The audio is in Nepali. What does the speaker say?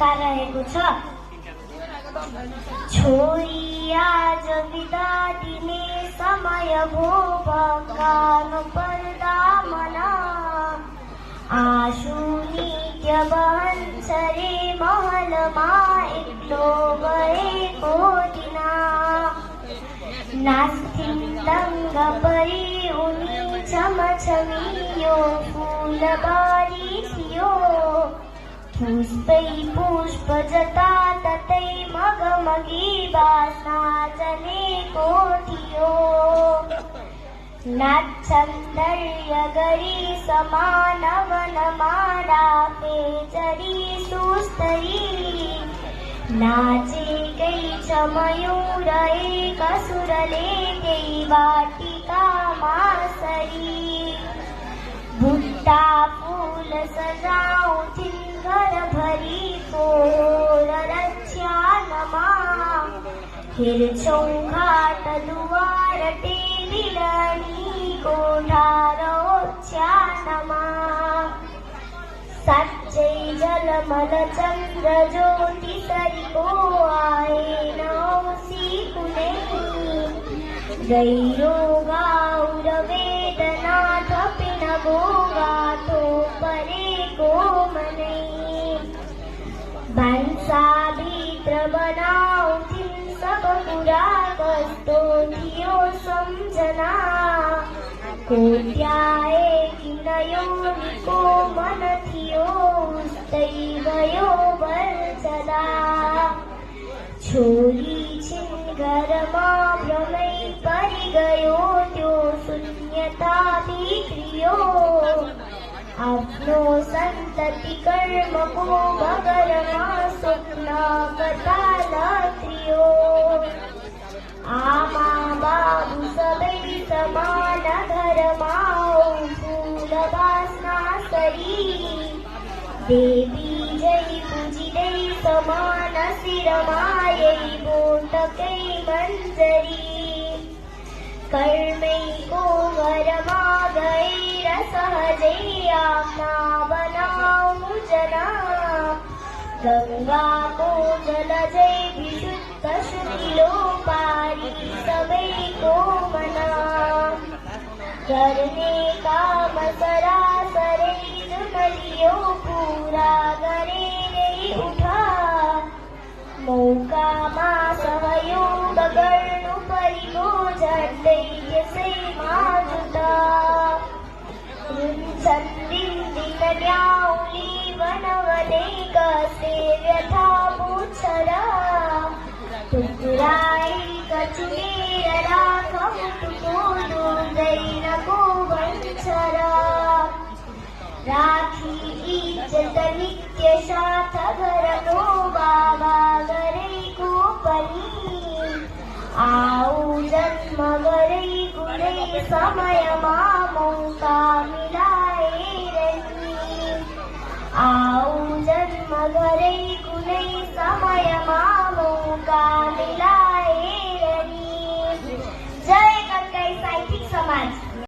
रहेको छ। छोरी आज बिदा दिने समय भो भकानो पर्दा मना आँसु नित्य बहन्छ रे महलमा एक्लो गएको दिन नाच्थिन् दङ्ग परी उनी छमछमी यो फुलबारी थियो पुष्पै पुष्प जताततै मगमगी बास्ना चलेको थियो नाच्छन् दर्य गरी समान वनमा डाके चरी सुस्तरी नाचेकै छ मयूर एक सुरले त्यही वाटिकामा सरी बुट्टा फूल सजाउँथिन् घरभरिको रक्षानमा हेर्छौँ घाट दुवार टेलिरनी कोठार ओछ्यानमा साँच्चै जलमल चन्द्र ज्योति सरीको आएन औँसी कुनै गहिरो गाउँ र वेदना थपिन गोगाथो परेको मनै भान्साभित्र बनाउँथिन् सब कुरा कस्तो थियो सम्झना कोट्याए किन योनिको मन थियो उस्तै भयो बल्छदा छोरी छिन् घरमा भ्रमै परिगयो त्यो शून्यता भित्रियो आफ्नो सन्तति कर्मको बगरमा स्वप्न कथा लत्रियो आमा बाबु सबै समान घरमा फूल बास्ना सरी देवी जय पूजिँदै समान शिरमा यही बोटकै मन्जरी कर्मैको घरमा गएर सहजै आफ्ना बनाउनु जना गङ्गाको जल जै विशुद्ध सुनिलो पारी सबैको मना गर्ने काम सरासरै जुमलियो पुरा गरेरै उठा मौकामा सहयोग गर्नु परेको झन्डै त्यसैमा जुटा रुन्छन् दिन दिन न्याउली बनवदै कसे व्यथा पुछ र टुक्राई कचुलेर राख मुटुको दुर्दैनको भन्छ र राखी इज्जत नित्य साथ घरको बाबा गरेको पनि आऊ जन्म गरै कुनै समयमा मौका मिलाएर नि आऊ जन्म गरै कुनै समयमा मौका